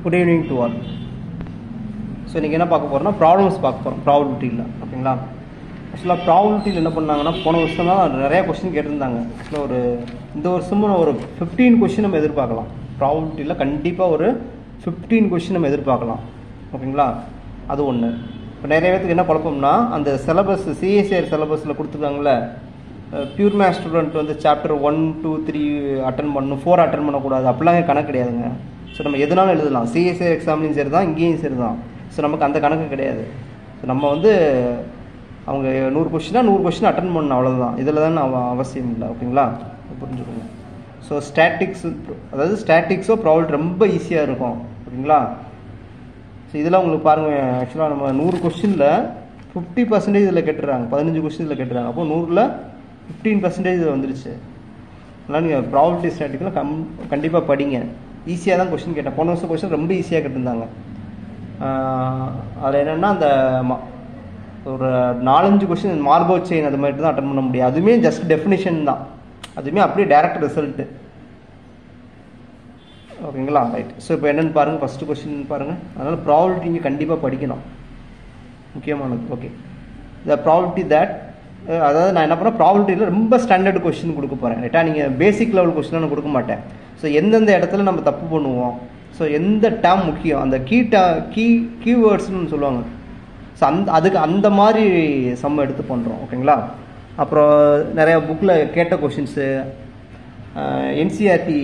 Good evening to all. So இன்றைக்கி என்ன பார்க்க போகிறோம்னா ப்ராப்ளம்ஸ் பார்க்க போகிறோம் ப்ராபபிலிட்டியில். ஓகேங்களா? ஆக்சுவலாக ப்ராபபிலிட்டியில் என்ன பண்ணாங்கன்னா போன வருஷம் தான் நிறையா கொஸ்டின் கேட்டிருந்தாங்க. ஆக்சுவலாக இந்த வருஷமும் ஒரு 15 கொஸ்டின் நம்ம எதிர்பார்க்கலாம். ப்ராபபிலிட்டியில் கண்டிப்பாக ஒரு 15 கொஸ்டின் நம்ம எதிர்பார்க்கலாம். ஓகேங்களா? அது ஒன்று. இப்போ நிறைய பேருக்கு என்ன குழப்பம்னா அந்த சிலபஸ் சிஎஸ்சிஆர் சிலபஸில் கொடுத்துருக்காங்களே, பியூர் மேத்ஸ் ஸ்டூடெண்ட் வந்து சாப்டர் 1, 2, 3 அட்டன் பண்ணணும், 4 அட்டன் பண்ணக்கூடாது, அப்படிலாம் கணக்கு கிடையாதுங்க. ஸோ நம்ம எதுனாலும் எழுதலாம். சிஎஸ்சிஆர் எக்ஸாம்லையும் சரி தான், இங்கேயும் சரி தான். ஸோ நமக்கு அந்த கணக்கு கிடையாது. ஸோ நம்ம வந்து அவங்க 100 கொஸ்டின் அட்டன் பண்ணணும், அவ்வளோதான். இதில் தான் அவசியம் இல்லை. ஓகேங்களா? புரிஞ்சுக்கோங்க. ஸோ ஸ்டாட்டிக்ஸோ ப்ராபபிலிட்டி ரொம்ப ஈஸியாக இருக்கும். ஓகேங்களா? ஸோ இதெல்லாம் உங்களுக்கு பாருங்கள். ஆக்சுவலாக நம்ம 100 கொஸ்டினில் 50% இதில் கேட்டுறாங்க, 15 கொஸ்டின் இதில் கேட்டுறாங்க. அப்போ 100ல் 15% இதில் வந்துருச்சு. அதனால் நீங்கள் ப்ராபபிலிட்டி ஸ்டாட்டிக்கில் கண்டிப்பாக படிங்க. ஈஸியாக தான் கொஸ்டின் கேட்டேன். போன வருஷம் கொஸ்டின் ரொம்ப ஈஸியாக கேட்டிருந்தாங்க. அதில் என்னென்னா அந்த ஒரு 4-5 கொஸ்டின் மார்கோட் செயின் அது மாதிரி தான் அட்டன் பண்ண முடியும். அதுவுமே ஜஸ்ட் டெஃபினிஷன் தான், அதுவுமே அப்படியே டைரக்ட் ரிசல்ட்டு. ஓகேங்களா? ரைட். ஸோ இப்போ என்னென்னு பாருங்கள். ஃபஸ்ட்டு கொஸ்டின் பாருங்கள். அதனால் ப்ராபபிலிட்டி இங்கே கண்டிப்பாக படிக்கணும், முக்கியமானது. ஓகே, த ப்ராபபிலிட்டி தட், அதாவது நான் என்ன பண்ணேன், ப்ராபபிலிட்டியில் ரொம்ப ஸ்டாண்டர்ட் கொஸ்டின் கொடுக்க போகிறேன். ரைட்டா? நீங்கள் பேசிக் லெவல் கொஸ்டின் நான் கொடுக்க மாட்டேன். ஸோ எந்தெந்த இடத்துல நம்ம தப்பு பண்ணுவோம், ஸோ எந்த டேர்ம் முக்கியம், அந்த கீவேர்ட்ஸ்னு சொல்லுவாங்க. ஸோ அதுக்கு அந்த மாதிரி சம் எடுத்து பண்ணுறோம். ஓகேங்களா? அப்புறம் நிறையா புக்கில் கேட்ட கொஷின்ஸு, என்சிஆர்டி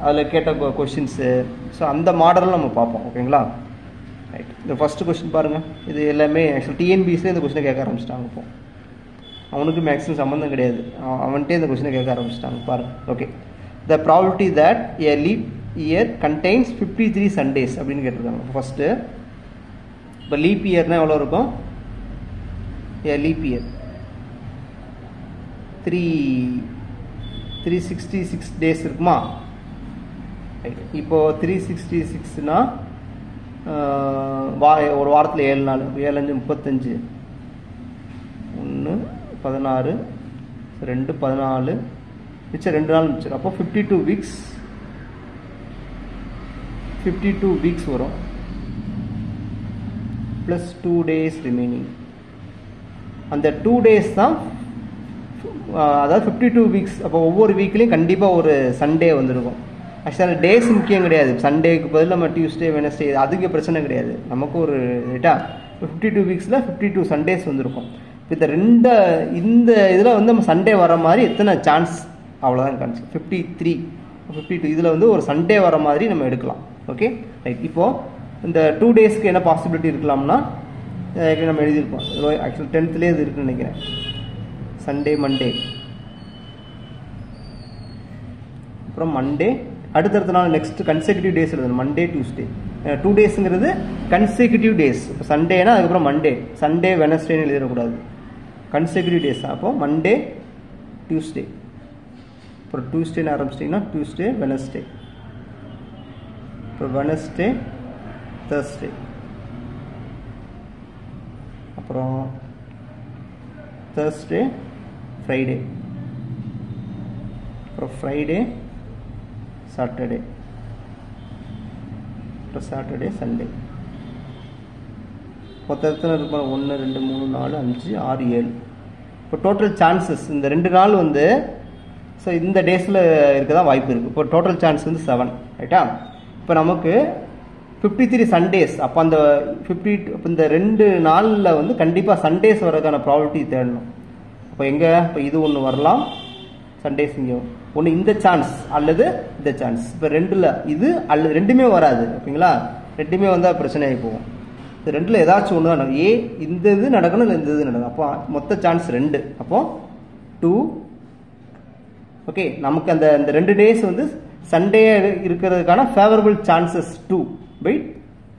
அதில் கேட்ட கொஷின்ஸு, ஸோ அந்த மாடலில் நம்ம பார்ப்போம். ஓகேங்களா? ரைட். இந்த ஃபஸ்ட்டு கொஸ்டின் பாருங்கள். இது எல்லாமே ஆக்சுவலி டிஎன்பிஎஸ்லேயே இந்த கொஸ்டினை கேட்க ஆரம்பிச்சிட்டாங்க. இப்போ அவனுக்கு மேக்ஸிமம் சம்மந்தம் கிடையாது, அவன்கிட்டே இந்த கொஸ்டினை கேட்க ஆரம்பிச்சிட்டாங்க. பாருங்கள். Okay, the probability that A leap year contains 53 Sundays அப்படின்னு கேட்டிருக்காங்க. ஃபஸ்ட்டு இப்போ லீப் இயர்னால் எவ்வளோ இருக்கும்? ஏ லீப் இயர் 366 டேஸ் இருக்குமா? ரைட். இப்போது 366னா ஒரு வாரத்தில் 7 நாள், 7 5 35, 1 16, 2 14, மிச்சம் 2 நாள் மிச்சம். அப்போ 52 வீக்ஸ் வரும், ப்ளஸ் 2 டேஸ் ரிமைனிங். அந்த 2 டேஸ் தான், அதாவது 52 வீக்ஸ். அப்போ ஒவ்வொரு வீக்லேயும் கண்டிப்பாக ஒரு சண்டே வந்துருக்கும். ஆக்சுவலாக டேஸ் முக்கியம் கிடையாது. சண்டேக்கு பதில் நம்ம டியூஸ்டே, வெனஸ்டே, அதுக்கு பிரச்சனை கிடையாது. நமக்கு ஒரு ரைட்டா 52 வீக்ஸில் 52 சண்டேஸ் வந்துருக்கும். இப்போ இந்த இதில் வந்து நம்ம சண்டே வர மாதிரி எத்தனை சான்ஸ், அவ்வளோதான் கான்செப்ட். 53, 52 இதில் வந்து ஒரு சண்டே வர மாதிரி நம்ம எடுக்கலாம். Okay, right. இப்போது இந்த 2 டேஸ்க்கு என்ன பாசிபிலிட்டி இருக்கலாம்னா நம்ம எழுதியிருப்போம். ஆக்சுவலி 10th இது இருக்குன்னு நினைக்கிறேன். சண்டே, மண்டே, அப்புறம் மண்டே, அடுத்தடுத்த நாள் நெக்ஸ்ட் கன்செக்யூட்டிவ் டேஸ் எழுதணும். மண்டே, டியூஸ்டே, 2 டேஸுங்கிறது கன்செக்யூட்டிவ் டேஸ். இப்போ சண்டேனா அதுக்கப்புறம் மண்டே, சண்டே வெனஸ்டேன்னு எழுதிடக்கூடாது, கன்செக்யூட்டிவ் டேஸ். அப்போ மண்டே, டியூஸ்டே, அப்புறம் டியூஸ்டேன்னு ஆரம்பிச்சிட்டிங்கன்னா டியூஸ்டே, வெனஸ்டே, அப்புறம் வெனஸ்டே, தர்ஸ்டே, அப்புறம் தர்ஸ்டே, ஃப்ரைடே, அப்புறம் ஃப்ரைடே, சாட்டர்டே, அப்புறம் சாட்டர்டே, சண்டே. மொத்தத்தில் இருக்கும் 1 2 3 4 5 6 7. இப்போ டோட்டல் சான்சஸ் இந்த 2 நாள் வந்து, ஸோ இந்த டேஸில் இருக்க தான் வாய்ப்பு இருக்குது. இப்போ டோட்டல் சான்ஸ் வந்து 7. ரைட்டா? இப்போ நமக்கு 53 சண்டேஸ். அப்போ அந்த இப்போ இந்த 2 நாளில் வந்து கண்டிப்பாக சண்டேஸ் வரதுக்கான ப்ராபபிலிட்டி தேடணும். அப்போ எங்கே, இப்போ இது ஒன்று வரலாம், சண்டேஸ் இங்கே ஒன்று, இந்த சான்ஸ் அல்லது இந்த சான்ஸ். இப்போ 2ல் இது அல்லது 2மே வராது. ஓகேங்களா? 2மே வந்தால் பிரச்சனையாகி போகும். இந்த 2ல் ஏதாச்சும் ஒன்று தான் நடக்கும். இந்த இது நடக்கணும், இல்லை இந்த இது நடக்கும். அப்போ மொத்த சான்ஸ் 2. அப்போது 2. ஓகே, நமக்கு அந்த 2 டேஸ் வந்து சண்டே இருக்கிறதுக்கான favourable chances 2 by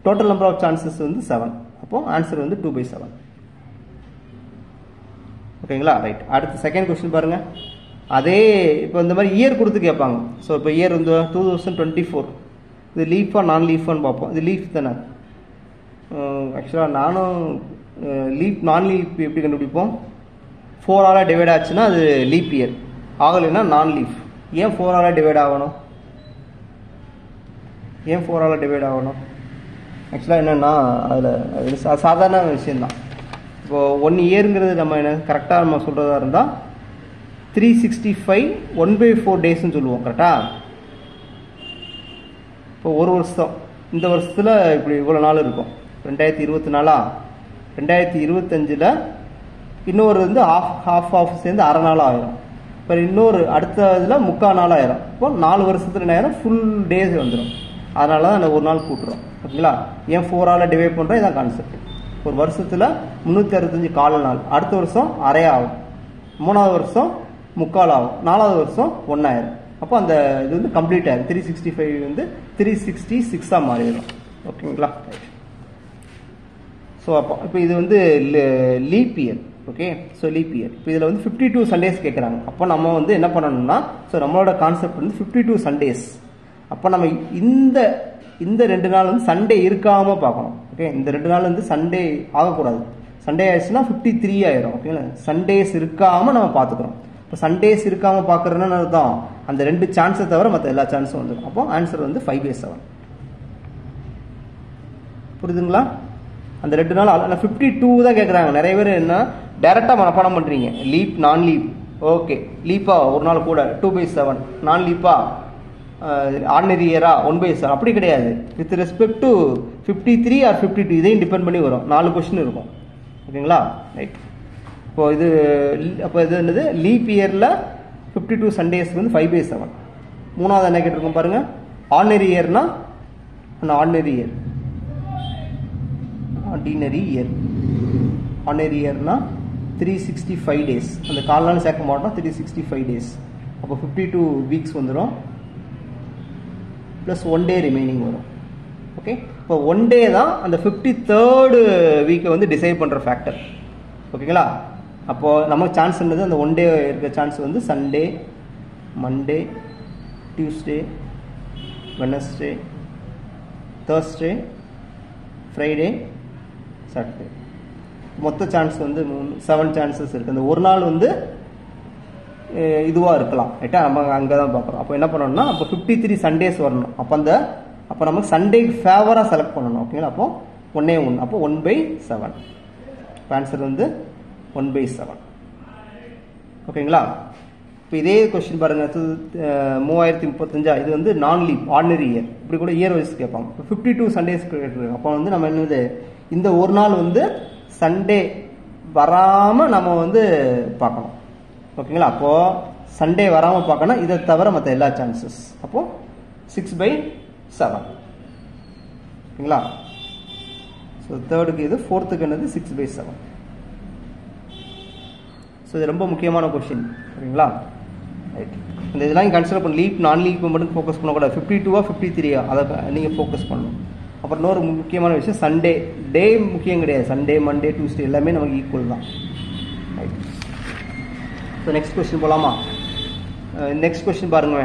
total number of chances வந்து 7. அப்போது ஆன்சர் வந்து 2/7. ஓகேங்களா? ரைட். அடுத்து செகண்ட் கொஸ்டின் பாருங்கள். அதே இப்போ இந்த மாதிரி இயர் கொடுத்து கேட்பாங்க. ஸோ இப்போ இயர் வந்து 2024, இது லீஃபா நான் லீஃபான்னு பார்ப்போம். இது லீஃப் தானே. ஆக்சுவலாக நானும் லீப் நான் லீப் எப்படி கண்டுபிடிப்போம்? 4ஆல் டிவைட் ஆச்சுன்னா அது லீப் இயர், ஆகலைன்னா நான் லீஃப். ஏன் 4ஆல் டிவைட் ஆகணும்? ஏன் 4ஆல் டிவைட் ஆகணும்? ஆக்சுவலாக என்னென்னா அதில் சாதாரண விஷயந்தான். இப்போது 1 இயருங்கிறது நம்ம என்ன கரெக்டாக நம்ம சொல்கிறதா இருந்தால் 365 1/4 டேஸ்ன்னு சொல்லுவோம். கரெக்டாக? இப்போ ஒரு வருஷம், இந்த வருஷத்தில் இப்படி இவ்வளோ நாள் இருக்கும். 2024 2025 இன்னொரு வந்து ஹாஃப் சேர்ந்து அரை நாள் ஆயிரும். இப்போ இன்னொரு அடுத்த இதில் 3/4 நாள் ஆயிரும். இப்போ 4 வருஷத்துல என்ன ஆயிரும்? ஃபுல் டேஸ் வந்துடும். அதனால தான் அந்த ஒரு நாள் கூட்டுறோம். ஓகேங்களா? ஏன் 4ஆல் டிவைட் பண்ணுறோம்? இதான் கான்செப்ட். ஒரு வருஷத்தில் 365 கால நாள், அடுத்த வருஷம் அரை ஆகும், 3வது வருஷம் 3/4 ஆகும், 4வது வருஷம் 1 ஆயிரும். அப்போ அந்த இது வந்து கம்ப்ளீட் ஆயிரும். 365 வந்து 366 மாறிடும். ஓகேங்களா? ஸோ இப்போ இது வந்து leap year. Okay, so leap year. இப்போ இதில் வந்து 52 சண்டேஸ் கேட்குறாங்க. அப்போ நம்ம வந்து என்ன பண்ணணும்னா, ஸோ நம்மளோட கான்செப்ட் வந்து 52 சண்டேஸ். அப்போ நம்ம இந்த 2 நாள் வந்து சண்டே இருக்காமல் பார்க்கணும். ஓகே, இந்த 2 நாள் வந்து சண்டே ஆகக்கூடாது. சண்டே ஆயிடுச்சுன்னா 53 ஆயிரும். ஓகேங்களா? சண்டேஸ் இருக்காமல் நம்ம பார்த்துக்கிறோம். இப்போ சண்டேஸ் இருக்காமல் பார்க்குறதுன்னு அர்த்தம் அந்த 2 சான்ஸை தவிர மற்ற எல்லா சான்ஸும் வந்துடும். அப்போ ஆன்சர் வந்து 5/7. புரியுதுங்களா? அந்த 2 நாள் ஆனால் 52 தான் கேட்குறாங்க. நிறைய பேர் என்ன டைரெக்டாக மனப்பாடம் பண்ணுறீங்க. லீப் நான் லீப். ஓகே, லீப்பா ஒரு நாள் கூட 2/7, நான் லீப்பா ஆர்டினரி இயரா 1/7. அப்படி கிடையாது. வித் ரெஸ்பெக்ட் டு 53 ஆர் 52 இதையும் டிபெண்ட் பண்ணி வரும். 4 கொஸ்டின் இருக்கும். ஓகேங்களா? ரைட். இப்போ இது என்னது? லீப் இயரில் 52 சண்டேஸ்க்கு வந்து 5/7. மூணாவது என்ன கேட்டிருக்கோம் பாருங்க. ஆர்டினரி இயர்னா ஆர்டினரி இயர்னா 365 டேஸ். அந்த கால் நாள் சேர்க்க மாட்டோம். 365 டேஸ். அப்போ 52 வீக்ஸ் வந்துடும். ப்ளஸ் 1 டே ரிமைனிங் வரும். ஓகே, இப்போ 1 டே தான் அந்த 53rd வீக்கை வந்து டிசைட் பண்ணுற ஃபேக்டர். ஓகேங்களா? அப்போது நமக்கு சான்ஸ் என்னது? அந்த 1 டே இருக்க சான்ஸ் வந்து Sunday, Monday, Tuesday, Wednesday, Thursday, Friday, Saturday. மொத்த சான்ஸ் வந்து 7 சான்சஸ் இருக்குது. அந்த ஒரு நாள் வந்து இதுவாக இருக்கலாம். ரைட்டா? நம்ம அங்கே தான் பார்க்குறோம். அப்போ என்ன பண்ணணும்னா, அப்போ 53 சண்டேஸ் வரணும். அப்போ நமக்கு சண்டேக்கு ஃபேவராக செலக்ட் பண்ணணும். ஓகேங்களா? அப்போ 1 அப்போ 1/7. இப்போ ஆன்சர் வந்து 1/7. ஓகேங்களா? இப்போ இதே கொஸ்டின் பாருங்க. 3035. இது வந்து நான் லீப் ஆர்டினரி இயர். இப்படி கூட இயர் வைஸ் கேட்பாங்க. இப்போ 52 சண்டேஸ் கேட்டுருக்காங்க. அப்போ வந்து நம்ம என்னது, இந்த ஒரு நாள் வந்து சண்டே வராமல் நம்ம வந்து பார்க்கணும். ஓகேங்களா? அப்போது சண்டே வராமல் பார்க்கணும். இதை தவிர மற்ற எல்லா சான்சஸ். அப்போது 6/7. ஓகேங்களா? ஸோ தேர்டுக்கு இது, ஃபோர்த்துக்கு என்னது 6/7. ஸோ இது ரொம்ப முக்கியமான கொஸ்டின். சரிங்களா? ரைட். இந்த இதெல்லாம் கன்சிடர் பண்ண. லீப் நான் லீப் மட்டும் ஃபோக்கஸ் பண்ணக்கூடாது. 52 53 அதை நீங்கள் ஃபோக்கஸ் பண்ணணும். அப்புறம் இன்னொரு முக்கியமான விஷயம், சண்டே டே முக்கியம் கிடையாது. சண்டே, மண்டே, டியூஸ்டே எல்லாமே நமக்கு ஈக்குவல் தான். ரைட். ஸோ நெக்ஸ்ட் கொஸ்டின் போகலாமா? நெக்ஸ்ட் கொஸ்டின் பாருங்க.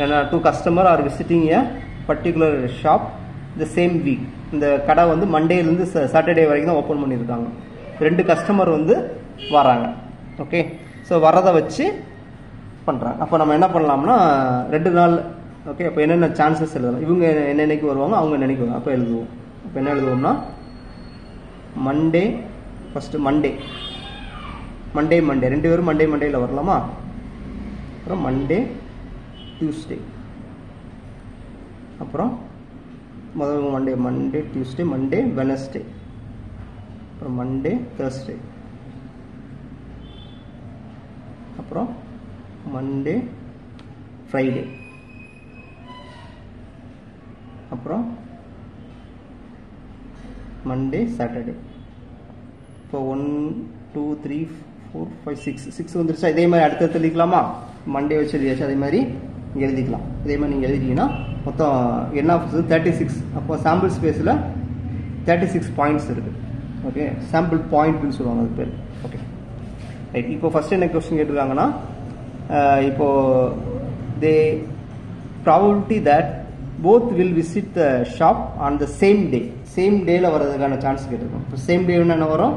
ஏன்னா 2 customer R visiting a particular shop the same week. இந்த கடை வந்து மண்டேலேருந்து சாட்டர்டே வரைக்கும் தான் ஓப்பன் பண்ணியிருக்காங்க. 2 கஸ்டமர் வந்து வராங்க. ஓகே, ஸோ வரதை வச்சு பண்ணுறாங்க. அப்போ நம்ம என்ன பண்ணலாம்னா 2 நாள். ஓகே, அப்போ என்னென்ன சான்சஸ் எழுதலாம்? இவங்க என்னென்னைக்கு வருவாங்க, அவங்க என்னென்னைக்கு வருவாங்க. அப்போ எழுதுவோம். அப்போ என்ன எழுதுவோம்னா, மண்டே ஃபஸ்ட்டு மண்டே 2 பேரும் மண்டேயில் வரலாமா? அப்புறம் மண்டே டியூஸ்டே, அப்புறம் முதல் மண்டே டியூஸ்டே, மண்டே வெனஸ்டே, அப்புறம் மண்டே தேர்ஸ்டே, அப்புறம் மண்டே ஃப்ரைடே, அப்புறம் மண்டே சாட்டர்டே. இப்போ 1 2 3 4 5 6 வந்துருச்சா? இதே மாதிரி அடுத்தடுத்து எழுதிக்கலாமா? மண்டே வச்சு எழுதியாச்சு. அதே மாதிரி இங்கே எழுதிக்கலாம். இதே மாதிரி நீங்கள் எழுதிட்டீங்கன்னா மொத்தம் என்ன 36. அப்போ சாம்பிள் ஸ்பேஸில் 36 பாயிண்ட்ஸ் இருக்குது. ஓகே, சாம்பிள் பாயிண்ட்னு சொல்லுவாங்க அது பேர். Okay, right. இப்போ ஃபஸ்ட்டு என்ன கொஸ்டின் கேட்டிருக்காங்கன்னா, இப்போது the probability that both will visit the shop on the same day. Same டேல வரதுக்கான சான்ஸ் கேட்டிருக்கோம். இப்போ சேம் டேன்னு என்ன வரும்?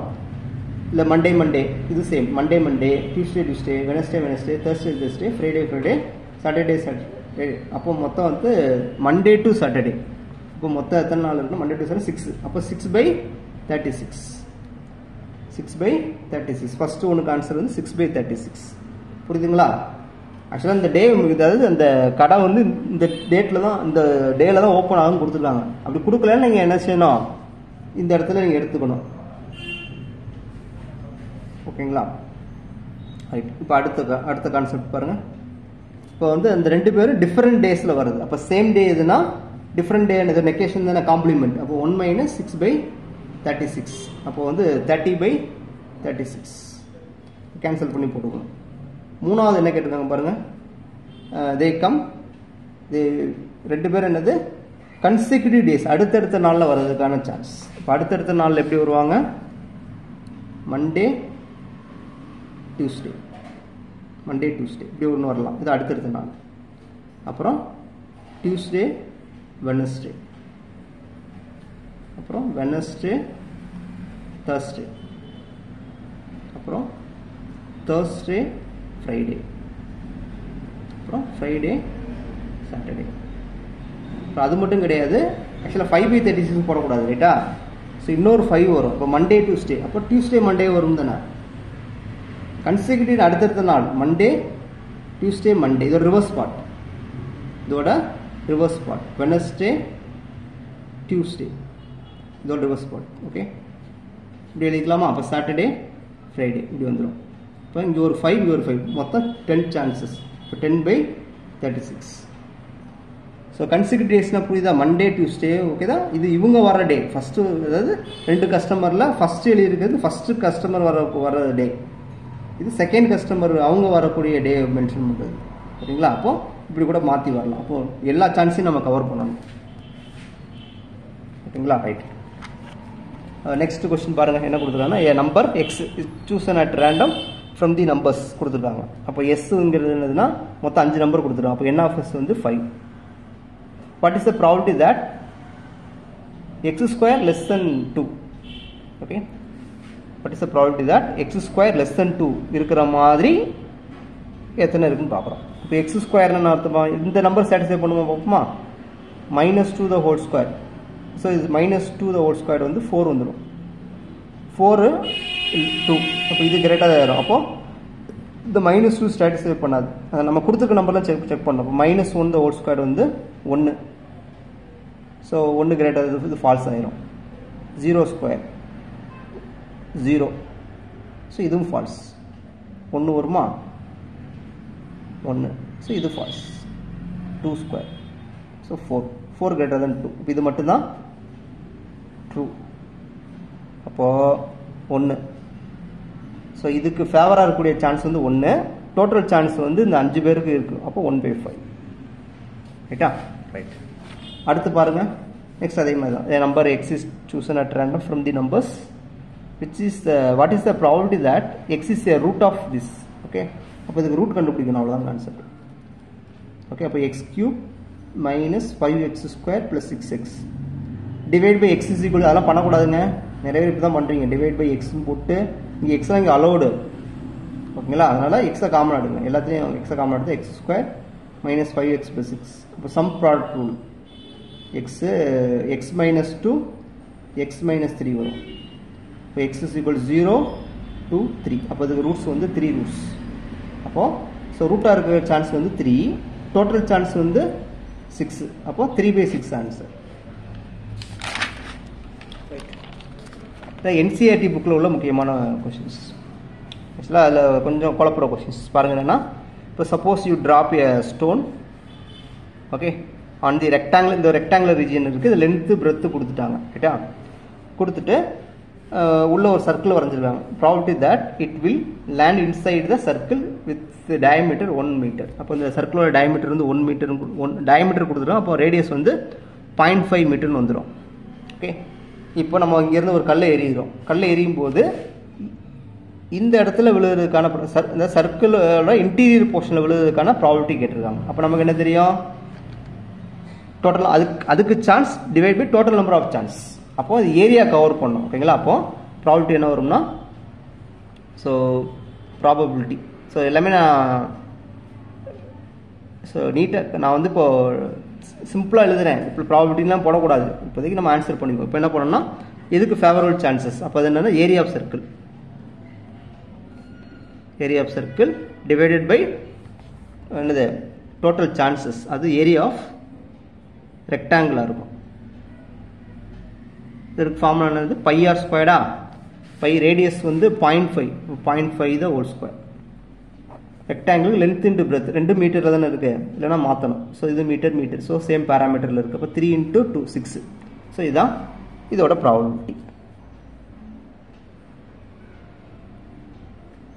இல்லை மண்டே இது same. Monday Tuesday Wednesday Thursday Friday Saturday. அப்போ மொத்தம் வந்து மண்டே டு சாட்டர்டே. இப்போ மொத்தம் எத்தனை நாள் இருக்கும்? Monday to Saturday 6. அப்போ 6/36. 6/36. ஃபர்ஸ்ட் ஒனுக்கு ஆன்சர் வந்து 6/36. புரியுதுங்களா? ஆக்சுவலாக இந்த டே அதாவது அந்த கடை வந்து இந்த டேட்டில் தான், இந்த டேல தான் ஓப்பன் ஆகும் கொடுத்துருக்காங்க. அப்படி கொடுக்கலன்னு நீங்கள் என்ன செய்யணும்? இந்த இடத்துல நீங்கள் எடுத்துக்கணும். ஓகேங்களா? ரைட். இப்போ அடுத்த கான்செப்ட் பாருங்கள். இப்போ வந்து அந்த ரெண்டு பேரும் டிஃப்ரெண்ட் டேஸில் வருது. அப்போ சேம் டே எதுனா டிஃப்ரெண்ட் டே இது நெகேஷன் தானே, காம்ப்ளிமெண்ட். அப்போ 1 - 6/36. அப்போ வந்து 30/36 கேன்சல் பண்ணி போட்டுக்கணும். மூணாவது என்ன கேட்டிருக்காங்க பாருங்கள். தே கம், ரெண்டு பேரும் என்னது கன்செக்யூட்டிவ் டேஸ், அடுத்தடுத்த நாளில் வர்றதுக்கான சான்ஸ். இப்போ அடுத்தடுத்த நாளில் எப்படி வருவாங்க? மண்டே டியூஸ்டே இப்படி ஒன்று வரலாம். இது அடுத்தடுத்த நாள். அப்புறம் டியூஸ்டே வெனஸ்டே, அப்புறம் வெனஸ்டே தர்ஸ்டே, அப்புறம் தர்ஸ்டே ஃப்ரைடே, அப்புறம் ஃப்ரைடே சாட்டர்டே. அது மட்டும் கிடையாது, ஆக்சுவலாக 5/36 போடக்கூடாது, ரைட்டா? ஸோ இன்னொரு 5 வரும். இப்போ மண்டே டியூஸ்டே, அப்போ டியூஸ்டே மண்டே வரும் தானே. கன்செக்யூட்டிவ் அடுத்தடுத்த நாள் மண்டே டியூஸ்டே மண்டே, இதோட ரிவர்ஸ் பார்ட். வெனஸ்டே டியூஸ்டே, இதோட ரிவர்ஸ் பார்ட். ஓகே, இப்படி எழுதிக்கலாமா? அப்போ சாட்டர்டே ஃப்ரைடே இப்படி வந்துடும். இப்போ இங்கே ஒரு 5, இங்கே ஒரு 5, மொத்தம் 10 சான்சஸ். இப்போ 10/36. ஸோ கன்செக்யூட்டிவ் டேஸ்னா புரியுதா? Monday Tuesday. ஓகே தான். இது இவங்க வர டே ஃபஸ்ட்டு, அதாவது 2 கஸ்டமரில் ஃபஸ்ட்டு எழுதியிருக்கிறது ஃபஸ்ட்டு கஸ்டமர் வர டே. இது செகண்ட் கஸ்டமர் அவங்க வரக்கூடிய டே மென்ஷன் பண்ணுறது. சரிங்களா? அப்போது இப்படி கூட மாற்றி வரலாம். அப்போது எல்லா சான்ஸையும் நம்ம கவர் பண்ணணும். ஓகேங்களா? ரைட். நெக்ஸ்ட் கொஸ்டின் பாருங்கள். என்ன கொடுத்துருக்காங்கன்னா, a number X chosen at random from the numbers கொடுத்துருக்காங்க. அப்போ எஸ்ங்கிறது என்னதுன்னா மொத்தம் 5 நம்பர் கொடுத்துருக்காங்க. அப்போ n(s) வந்து 5. What is the probability that x² less than 2? Okay. What is the probability that x² less than 2 இருக்கிற மாதிரி எத்தனை இருக்குன்னு பார்க்குறோம். இப்போ x² என்ன அர்த்தமா? இந்த நம்பர் சாட்டிஸ்ஃபை பண்ணுமா பார்ப்போமா? -2 the whole square. ஸோ இது -2 the whole square வந்து 4 வந்துடும். 4 2. அப்போ இது கிரேட்டாக தான் வரும். அப்போது இந்த -2 சாட்டிஸ்ஃபை பண்ணாது. நம்ம கொடுத்துருக்க நம்பர்லாம் செக் பண்ணோம். அப்போ -1 the whole square வந்து 1. ஸோ 1 கிரேட்டர், இது ஃபால்ஸ் ஆயிரும். 0² 0. ஸோ இதுவும் ஃபால்ஸ். 1 வருமா? 1. ஸோ இது ஃபால்ஸ். 2². So 4 greater than 2. இப்போ இது மட்டும்தான் ட்ரூ. அப்போது 1. ஸோ இதுக்கு ஃபேவராக இருக்கக்கூடிய சான்ஸ் வந்து 1. டோட்டல் சான்ஸ் வந்து இந்த 5 பேருக்கு இருக்குது. அப்போ 1/5. ரைட்டா? ரைட். அடுத்து பாருங்க. நெக்ஸ்ட் அதே மாதிரி தான். Number x is chosen at random from the numbers which is what is the probability that x is a root of this. Okay, அப்போ இதுக்கு ரூட் கண்டுபிடிக்கணும், அவ்வளோதான் கான்செப்ட். ஓகே, அப்போ x³ - 5x² + 6x divide by x is equal. அதெல்லாம் பண்ணக்கூடாதுங்க, நிறைய பேர் இப்படி தான் பண்ணுறீங்க. டிவைட் பை எக்ஸ்ன்னு போட்டு இங்கே எக்ஸ்லாம் இங்கே அலோடு. ஓகேங்களா? அதனால் எக்ஸை காமன் எடுங்க. எல்லாத்தையும் எக்ஸை காமன் எடுத்து x² - 5x + 6. இப்போ sum product rule x -2 x - 3 வரும். இப்போ x = 0 2 3. அப்போ இதுக்கு ரூட்ஸ் வந்து 3 ரூட்ஸ். அப்போது ஸோ ரூட்டாக இருக்கிற சான்ஸ் வந்து 3, டோட்டல் சான்ஸ் வந்து 6. அப்போது 3/6 ஆன்சர். என்சிஆர்டி புக்கில் உள்ள முக்கியமான கொஷின்ஸ். ஆக்சுவலாக அதில் கொஞ்சம் குழப்பற கொஷின்ஸ் பாருங்கள். என்னென்னா, இப்போ suppose you drop a stone, okay, on the rectangular, இந்த ரெக்டாங்குலர் ரீஜியன் இருக்குது, இது லென்த்து பிரெத்து கொடுத்துட்டாங்க, ரைட்டா? கொடுத்துட்டு உள்ள ஒரு சர்க்கிள் வரைஞ்சிருக்காங்க. Probability that it will land inside the circle with diameter 1 metre. அப்போ இந்த சர்க்கிளோட டயமீட்டர் வந்து 1 மீட்டர், டயமீட்டர் கொடுத்துருவோம். அப்போ ரேடியஸ் வந்து 0.5 மீட்டர்னு வந்துடும். ஓகே, இப்போ நம்ம இங்கேருந்து ஒரு கல்லை எறிகிறோம். கல்லை எறியும் போது இந்த இடத்துல விழுறதுக்கான இந்த சர்க்கிளோட இன்டீரியர் போர்ஷனில் விழுறதுக்கான ப்ராபபிலிட்டி கேட்டிருக்காங்க. அப்போ நமக்கு என்ன தெரியும்? டோட்டல் அதுக்கு chance divide by total number of chance. அப்போது அது ஏரியா கவர் பண்ணும். ஓகேங்களா? அப்போது ப்ராபபிலிட்டி என்ன வரும்னா, ஸோ ப்ராபபிலிட்டி, ஸோ எல்லாமே நான் ஸோ நீட்டாக நான் வந்து இப்போது சிம்பிளாக எழுதுறேன். இப்போ ப்ராபபிலிட்டிலாம் போடக்கூடாது. இப்போதைக்கு நம்ம ஆன்சர் பண்ணிக்குவோம். இப்போ என்ன பண்ணணும்னா எதுக்கு ஃபேவரபிள் சான்சஸ், அப்போ அது என்னன்னா area of circle. Area of circle divided by என்னது டோட்டல் சான்சஸ், அது ஏரியா ஆஃப் ரெக்டாங்கிளாக இருக்கும். இதற்கு ஃபார்முலா என்னது, பை ஆர் ஸ்கொயர்டா, பை ரேடியஸ் வந்து 0.5 தான் whole square. Rectangle length into breadth 2 மீட்டரில் தானே இருக்கு, இல்லைனா மாற்றணும். ஸோ இது மீட்டர், ஸோ சேம் பேராமீட்டரில் இருக்குது. அப்போ 3 × 2 6. ஸோ இதுதான் இதோட ப்ராபபிலிட்டி.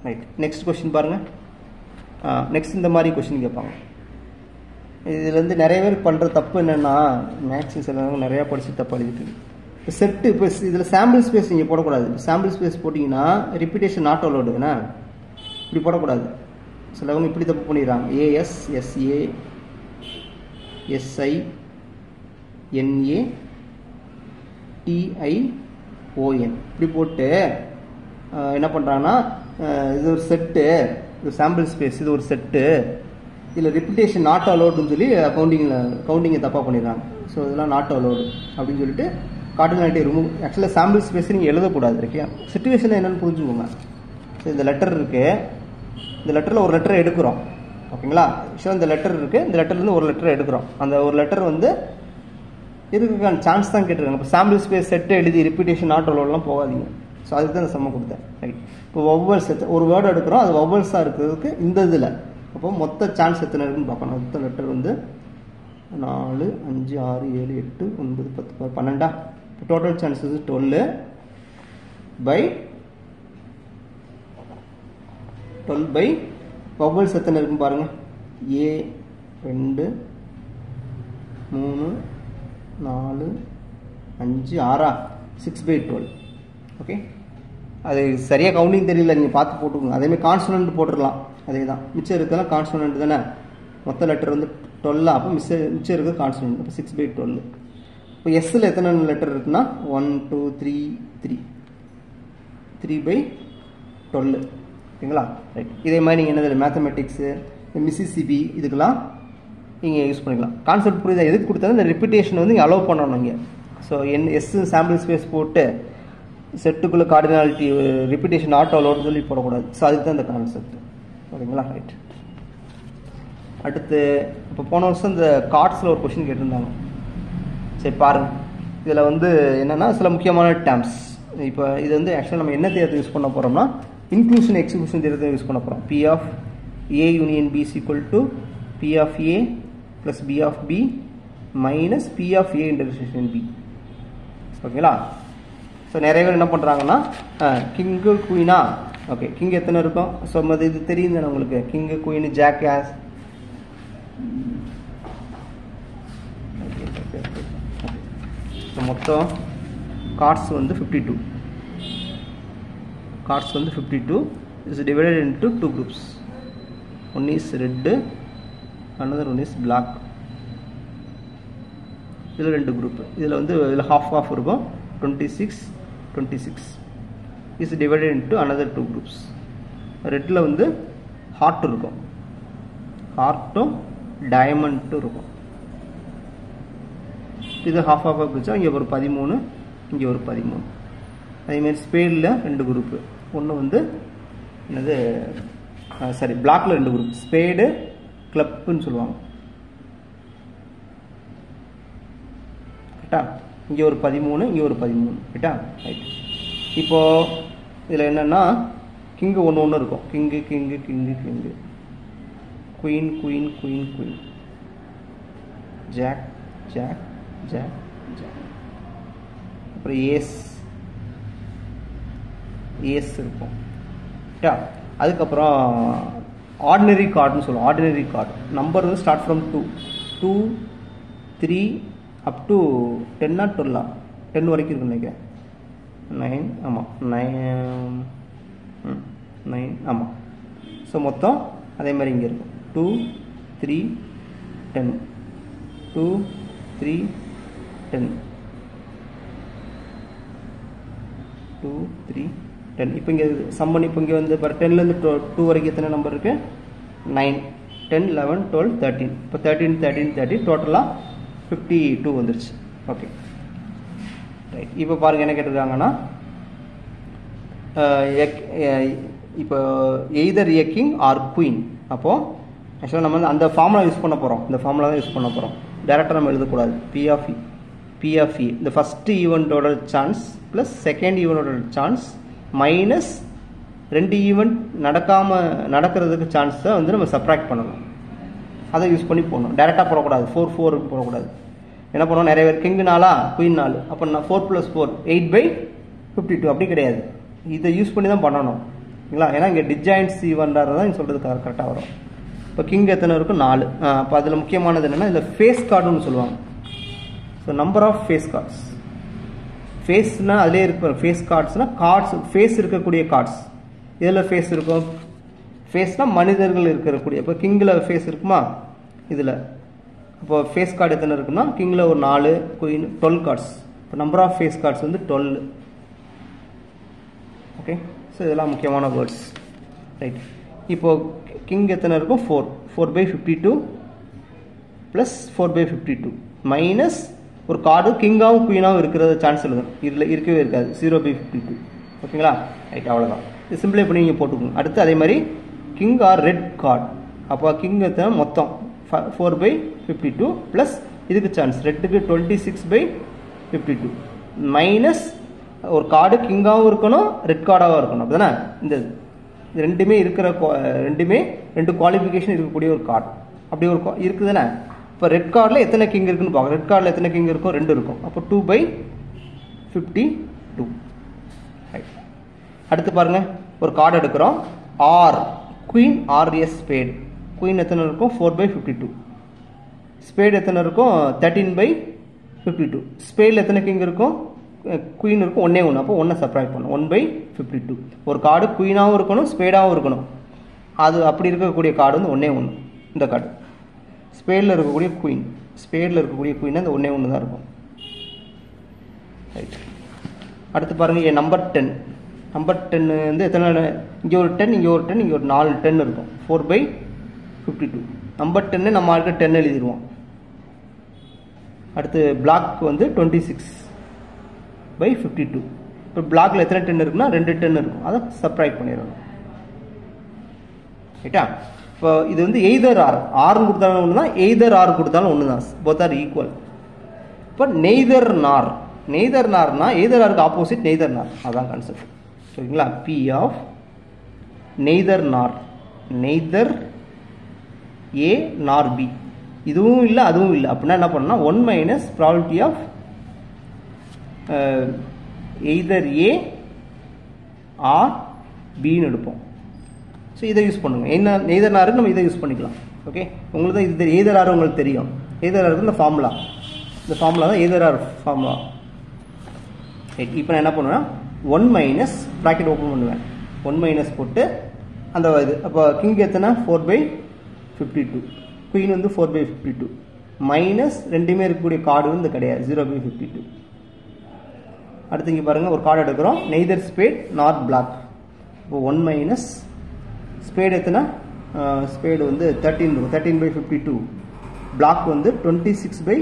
ரைட், நெக்ஸ்ட் கொஸ்டின் பாருங்கள். நெக்ஸ்ட் இந்த மாதிரி கொஸ்டின் கேட்பாங்க. இதுலேருந்து நிறைய பேர் பண்ணுற தப்பு என்னென்னா, மேக்ஸிங் சிலவங்க நிறையா படித்து தப்பு எழுதிட்டு செட்டு. இப்போ இதில் சாம்பிள் ஸ்பேஸ் நீங்கள் போடக்கூடாது. சாம்பிள் ஸ்பேஸ் போட்டிங்கன்னா ரிப்பீட்டேஷன் நாட் அலோடு. ஏன்னா இப்படி போடக்கூடாது. சிலவங்க இப்படி தப்பு பண்ணிடுறாங்க. A S S A S I N A T I O N இப்படி போட்டு என்ன பண்ணுறாங்கன்னா, இது ஒரு செட்டு, இது சாம்பிள் ஸ்பேஸ், இது ஒரு செட்டு, இதில் ரிப்பிட்டேஷன் நாட் அலோடுன்னு சொல்லி கவுண்டிங்கை தப்பாக பண்ணிடுறாங்க. ஸோ இதெல்லாம் நாட் அலோடு அப்படின்னு சொல்லிட்டு கார்டினாலிட்டி ரிமூவ். ஆக்சுவலாக சாம்பிள் ஸ்பேஸ் நீங்கள் எழுதக்கூடாது. இருக்கே சிச்சுவேஷன் என்னென்னு புரிஞ்சுக்கோங்க. ஸோ இந்த லெட்டர் இருக்குது, இந்த லெட்டரில் ஒரு லெட்டரை எடுக்கிறோம். ஓகேங்களா? ஸோ இந்த லெட்டர் இருக்குது, இந்த லெட்டர்லேருந்து ஒரு லெட்டரை எடுக்கிறோம். அந்த ஒரு லெட்டர் வந்து இதுக்கான சான்ஸ் தான் கேட்டிருக்காங்க. இப்போ சாம்பிள் ஸ்பேஸ் செட்டு எழுதி ரிப்பீட்டேஷன் நாட் அலோடெலாம் போகாதீங்க. ஸோ அதுக்கு தான் இந்த சம்ம கொடுத்தேன். ரைட், இப்போ வவ்வல்ஸ் ஒரு வேர்டு எடுக்கிறோம், அது வவ்வல்ஸாக இருக்கிறதுக்கு இந்த இதில் அப்போ மொத்த சான்ஸ் எத்தனை இருக்குன்னு பார்க்கணும். மொத்த லெட்டர் வந்து 4 5 6 7 8 9 10 12. டோட்டல் சான்சஸ் 12 பை வவ்வல்ஸ் எத்தனை இருக்குன்னு பாருங்க. A 2 3 4 5 6 6/12. ஓகே, அது சரியாக கவுண்டிங் தெரியல, நீங்கள் பார்த்து போட்டுக்கோங்க. அதேமாதிரி கான்சனன்ட் போட்டுடலாம். அதே தான், மிச்சம் இருக்கிறதெல்லாம் கான்சனன்ட் தானே. மொத்த லெட்டர் வந்து 12, அப்போ மிச்சம் இருக்கிறது கான்சனன்ட். அப்போ 6/12. இப்போ எஸ்ஸில் எத்தனை லெட்டர் இருக்குன்னா 1 2 3 3/12. ஓகேங்களா? ரைட், இதே மாதிரி நீங்கள் என்னது மேத்தமெட்டிக்ஸு மிசிசிபி இதுக்கெல்லாம் நீங்கள் யூஸ் பண்ணிக்கலாம். கான்செப்ட் புரியுதா? எதுக்கு கொடுத்தாலும் இந்த ரிப்பீட்டேஷன் வந்து நீங்கள் அலோவ் பண்ணணும் இங்கே. ஸோ எஸ் சாம்பிள் ஸ்பேஸ் போட்டு செட்டுக்குள்ளே கார்டினாலிட்டி ரிப்பீட்டேஷன் நாட் அலோவ்னு சொல்லி போடக்கூடாது. ஸோ அதுக்கு தான் இந்த கான்செப்ட். ஓகேங்களா? ரைட், அடுத்து இப்போ போன வருஷம் இந்த கார்ட்ஸில் ஒரு கொஷின் கேட்டிருந்தாங்க. சரி பாருங்கள், இதில் வந்து என்னென்னா சில முக்கியமான டேர்ம்ஸ். இப்போ இது வந்து ஆக்சுவலாக நம்ம என்ன தேர்தல் யூஸ் பண்ண போகிறோம்னா இன்க்ளூஷன் எக்ஸ்க்ளூஷன் தேர்தல் யூஸ் பண்ண போகிறோம். P of A union B is equal to P of A plus B of B minus P of A intersection B. ஓகேங்களா? ஸோ நிறைய பேர் என்ன பண்ணுறாங்கன்னா கிங்கு குயினா, ஓகே கிங் எத்தனை இருக்கும்? ஸோ இது தெரியும் தானே உங்களுக்கு, கிங்கு குயின் ஜாக் ஆஸ். மொத்தம் கார்ட்ஸ் வந்து 52. Cards வந்து 52 is divided into 2 groups. One is red, another one is black. இதில் 2 குரூப். இதில் வந்து இதில் half இருக்கும். 26 is divided into another 2 groups. ரெட்டில் வந்து ஹார்ட் இருக்கும், ஹார்ட்டும் டைமண்டும் இருக்கும். இது half பிரிச்சா இங்கே ஒரு 13, இங்கே ஒரு 13. அதேமாதிரி ஸ்பேடில் 2 குரூப்பு. ஒன்று வந்து என்னது சாரி பிளாக்ல 2 குரூப், ஸ்பேடு கிளப்புன்னு சொல்லுவாங்க. கரெக்டா? இங்கே ஒரு 13, இங்கே ஒரு 13. கரெக்டா? ரைட். இப்போது இதில் என்னென்னா கிங்கு ஒன்று இருக்கும். கிங்கு குயின் ஜாக் அப்புறம் ஏஸ் இருக்கும். அதுக்கப்புறம் ஆர்டினரி கார்டுன்னு சொல்லுவோம். ஆர்டினரி கார்டு நம்பர் வந்து start from 2 3 up to 10 or 12 10 வரைக்கும் இருக்குன்னு நினைக்கிறேன். 9 ஆமாம் 9 ஆமாம். ஸோ மொத்தம் அதே மாதிரி இங்கே இருக்கும் 2 3 10 2 3 10 2 3 10. இப்போ இங்கே சம் பண்ணி இப்போ இங்கே வந்து இப்போ 10லேருந்து 2 வரைக்கும் எத்தனை நம்பர் இருக்குது? 9 10 11 12 13. இப்போ 13 டோட்டலாக 52 வந்துருச்சு. Okay right. இப்போ பாருங்கள் என்ன கேட்டிருக்காங்கன்னா இப்போ either A king or queen. அப்போது ஆக்சுவலாக நம்ம வந்து அந்த ஃபார்முலா யூஸ் பண்ண போகிறோம். இந்த ஃபார்முலா தான் யூஸ் பண்ண போகிறோம். டேரெக்டாக நம்ம எழுதக்கூடாது. P of E இந்த ஃபஸ்ட்டு ஈவெண்ட்டோட சான்ஸ் ப்ளஸ் செகண்ட் ஈவெண்ட்டோட சான்ஸ் மைனஸ் 2 ஈவெண்ட் நடக்கிறதுக்கு சான்ஸ் தான் வந்து நம்ம சப்ராக்ட் பண்ணணும். அதை யூஸ் பண்ணி போடணும். டேரெக்டாக போடக்கூடாது. 4 போடக்கூடாது. என்ன பண்ணுவோம், நிறைய பேர் கிங்கு 4 குயின் 4 அப்போ 4 + 4 8/52 அப்படி கிடையாது. இதை யூஸ் பண்ணி தான் பண்ணணும் இல்லைங்களா? ஏன்னா இங்கே டிஜாயின்ட்ஸ் ஈவெண்ட்டாக தான் நீங்கள் சொல்கிறது கரெக்டாக வரும். இப்போ கிங் எத்தனை இருக்கும் 4. அப்போ அதில் முக்கியமானது என்னென்னா இதில் ஃபேஸ் கார்டுன்னு சொல்லுவாங்க. So number of face cards. ஃபேஸ்னால் அதிலே இருக்க ஃபேஸ் கார்ட்ஸ்னால் கார்ட்ஸ் ஃபேஸ் இருக்கக்கூடிய கார்ட்ஸ். இதில் ஃபேஸ் இருக்கும். ஃபேஸ்னால் மனிதர்கள் இருக்கக்கூடிய. இப்போ கிங்கில் ஃபேஸ் இருக்குமா இதில். இப்போ ஃபேஸ் கார்டு எத்தனை இருக்குன்னா கிங்கில் ஒரு 4 குயின் 12 கார்ட்ஸ். இப்போ நம்பர் ஆஃப் ஃபேஸ் கார்ட்ஸ் வந்து 12. ஓகே ஸோ இதெல்லாம் முக்கியமான வேர்ட்ஸ் ரைட். இப்போது கிங் எத்தனை இருக்கும் 4/52 ப்ளஸ் 4/52 மைனஸ் ஒரு கார்டு கிங்காகவும் குயினாகவும் இருக்கிறது சான்ஸ் எழுதணும். இதில் இருக்கவே இருக்காது 0/52. ஓகேங்களா ரைட். அவ்வளோதான். இது சிம்பிளை பண்ணி நீங்கள் போட்டுக்கோங்க. அடுத்து அதே மாதிரி கிங் ஆர் ரெட் கார்டு. அப்போ கிங் எத்தனை மொத்தம் 4/52 ப்ளஸ் இதுக்கு சான்ஸ் ரெட்டுக்கு 26/52 மைனஸ் ஒரு கார்டு கிங்காகவும் இருக்கணும் ரெட் கார்டாகவும் இருக்கணும். அப்படி தானே இந்த ரெண்டுமே இருக்கிற 2 குவாலிஃபிகேஷன் இருக்கக்கூடிய ஒரு கார்டு அப்படி ஒரு இருக்குது தானே. இப்போ ரெட் கார்டில் எத்தனை கிங் இருக்குன்னு பார்க்கலாம். ரெட் கார்டில் எத்தனை கிங் இருக்கும் 2 இருக்கும். அப்போ 2/52 ரைட். அடுத்து பாருங்கள் ஒரு கார்டு எடுக்கிறோம். Or queen or ace spade. Queen எத்தனை இருக்கும் 4/52. ஸ்பேடு எத்தனை இருக்கும் 13/52. ஸ்பேடில் எத்தனை கிங் இருக்கும் குயின் இருக்கும் 1 அப்போ 1 சப்ராக்ட் பண்ணணும் 1/52. ஒரு கார்டு குயினாகவும் இருக்கணும் ஸ்பேடாகவும் இருக்கணும். அது அப்படி இருக்கக்கூடிய கார்டு வந்து 1 இந்த கார்டு. ஸ்பேடில் இருக்கக்கூடிய குயின் அந்த 1 தான் இருக்கும் ரைட். அடுத்து பாருங்கள் நம்பர் 10. நம்பர் 10 வந்து எத்தனை இங்கே ஒரு 10 இங்கே ஒரு 10 இங்கே ஒரு 4 10 இருக்கும் 4/52. நம்பர் 10 நம்ம ஆளுக்கு 10 எழுதிடுவோம். அடுத்து பிளாக் வந்து 26/52. இப்போ பிளாக்ல எத்தனை 10 இருக்குன்னா 2 10 இருக்கும். அதை சப்ராக்ட் பண்ணிடணும் ரைட்டா. இப்போ இது வந்து எய்தர் ஆர்னு கொடுத்தாலும் ஒன்று தான் எய்தர் ஆர் கொடுத்தாலும் ஒன்று தான். Both are equal. இப்போ நெய்தர் நார்னா எய்தர் ஆருக்கு ஆப்போசிட் நெய்தர் நார். அதான் கான்செப்ட் சரிங்களா. P of neither nor neither A nor B. இதுவும் இல்லை அதுவும் இல்லை அப்படின்னா என்ன பண்ணால் 1 minus probability of either A or பின்னு எடுப்போம். ஸோ இதை யூஸ் பண்ணுங்கள். என்ன நெய்தர் நாருக்கு நம்ம இதை யூஸ் பண்ணிக்கலாம். ஓகே உங்களுக்கு தான் இது எய்தர் ஆர் உங்களுக்கு தெரியும். எய்தர் ஆருக்கு இந்த ஃபார்முலா தான் எய்தர் ஆர் ஃபார்முலா. இப்போ நான் என்ன பண்ணுவேன்னா 1 மைனஸ் ப்ராக்கெட் ஓப்பன் பண்ணுவேன். 1 மைனஸ் போட்டு அந்த இது அப்போ கிங் எத்தனை 4/52. குயின் வந்து 4/52 மைனஸ் ரெண்டுமே இருக்கக்கூடிய கார்டு வந்து கிடையாது 0/52. அடுத்து இங்கே பாருங்கள் ஒரு கார்டு எடுக்கிறோம். Neither spade not black. இப்போ 1 மைனஸ் ஸ்பேடு எத்தனை ஸ்பேடு வந்து 13/52. பிளாக் வந்து 26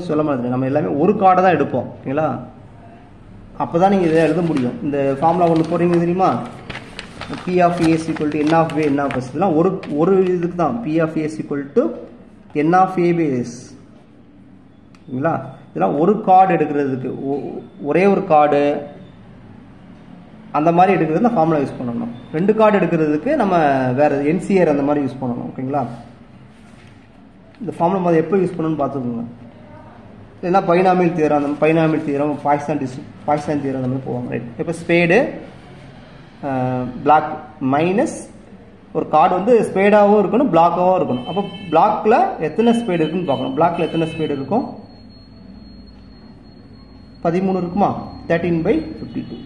சொல்ல மாதிரி நம்ம எல்லாமே ஒரு கார்டை தான் எடுப்போம் ஓகேங்களா. அப்போ தான் நீங்கள் இதை எழுத முடியும். இந்த ஃபார்முலா ஒன்று போடுறீங்க தெரியுமா. P of A is equal to N of A N of S. இதெல்லாம் ஒரு இதுக்கு தான். P of A is equal to N of A by S. சரிங்களா. இதெல்லாம் ஒரு கார்டு எடுக்கிறதுக்கு ஒரே ஒரு கார்டு அந்த மாதிரி எடுக்கிறது ஃபார்முலா யூஸ் பண்ணணும். 2 கார்டு எடுக்கிறதுக்கு நம்ம வேற NCR அந்த மாதிரி யூஸ் பண்ணணும் ஓகேங்களா. இந்த ஃபார்முலா மாதிரி எப்போ யூஸ் பண்ணணும்னு பார்த்துக்கோங்க. இல்லைன்னா பைனாமியல் தியரம் பாய்சான் தியரம் அந்த மாதிரி போவாங்க ரைட். இப்போ ஸ்பேடு பிளாக் மைனஸ் ஒரு கார்டு வந்து ஸ்பேடாகவும் இருக்கணும் பிளாக்காகவும் இருக்கணும். அப்போ பிளாக்கில் எத்தனை ஸ்பேடு இருக்குன்னு பார்க்கணும். பிளாக்கில் எத்தனை ஸ்பேடு இருக்கும் 13 இருக்குமா 13/52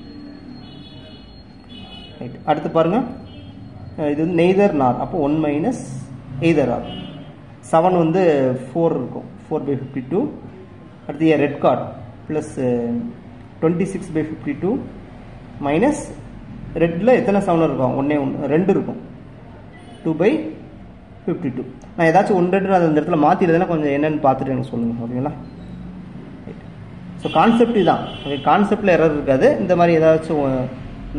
ரைட். அடுத்து பாருங்கள் இது வந்து நெய்தர் நார். அப்போ 1 மைனஸ் எய்தர் ஆர். 7 வந்து 4 இருக்கும் 4/52. அடுத்து ரெட் கார்டு ப்ளஸ் 26/52 மைனஸ் ரெட்டில் எத்தனை 7 இருக்கும் 1 2 இருக்கும் 2/52. 52. நான் ஏதாச்சும் ஒன்று ரெண்டு அது அந்த இடத்துல மாற்றி எழுதுனா கொஞ்சம் என்னென்னு பார்த்துட்டு எனக்கு சொல்லுங்கள், ஓகேங்களா? ஸோ கான்செப்ட் இதுதான். ஓகே, கான்செப்டில் எரர் இருக்காது. இந்த மாதிரி ஏதாச்சும்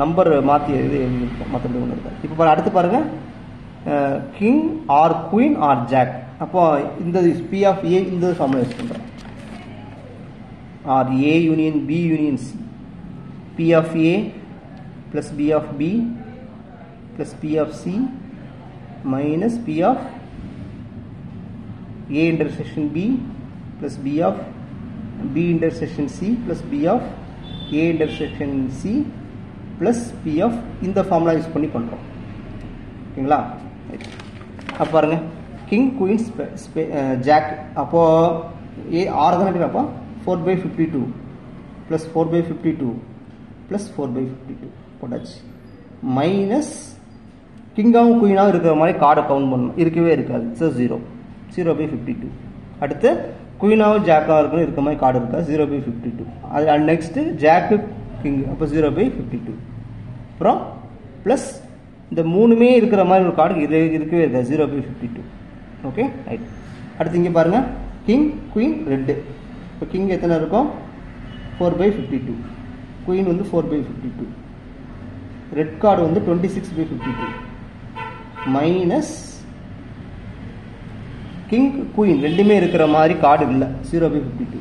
நம்பர் மாற்றி எழுதியிருக்கோம், மற்றபடி ஒன்று இருக்காது. இப்போ அடுத்து பாருங்கள், king or queen or jack. அப்போ இந்த பி ஆஃப் ஏ இந்த ஃபார்முலா யூஸ் பண்ணுறோம். Or A union B union C, P of A plus P of B plus P of C minus P of A intersection B plus B of B intersection C plus B of A intersection C plus P of இந்த formula use பண்ணி பண்ணுறோம், ஓகேங்களா? அப்போ பாருங்க, king queen jack. அப்போது ஏ ஆறு தானே இருக்குது. அப்போ 4/52 ப்ளஸ் 4/52 ப்ளஸ் 4/52 போட்டாச்சு. மைனஸ் கிங்காவும் குயினாகவும் இருக்கிற மாதிரி கார்டை கவுண்ட் பண்ணணும், இருக்கவே இருக்காது. ஸோ 0/52. அடுத்து குயினாவும் ஜாக்காகவும் இருக்கணும், இருக்கிற மாதிரி கார்டு இருக்கா 0/52. அது நெக்ஸ்ட்டு ஜாக்கு கிங், அப்போ 0/52. அப்புறம் ப்ளஸ் இந்த மூணுமே இருக்கிற மாதிரி ஒரு கார்டு இருக்கவே இருக்காது 0/52. Okay, right. அடுத்து இங்கே பாருங்கள், கிங் குயின் ரெட்டு. இப்போ கிங் எத்தனை இருக்கும்? 4/52. குயின் வந்து 4/52. ரெட் கார்டு வந்து 26/52 மைனஸ் கிங் குயின் ரெண்டுமே இருக்கிற மாதிரி கார்டு இல்லை 0/52.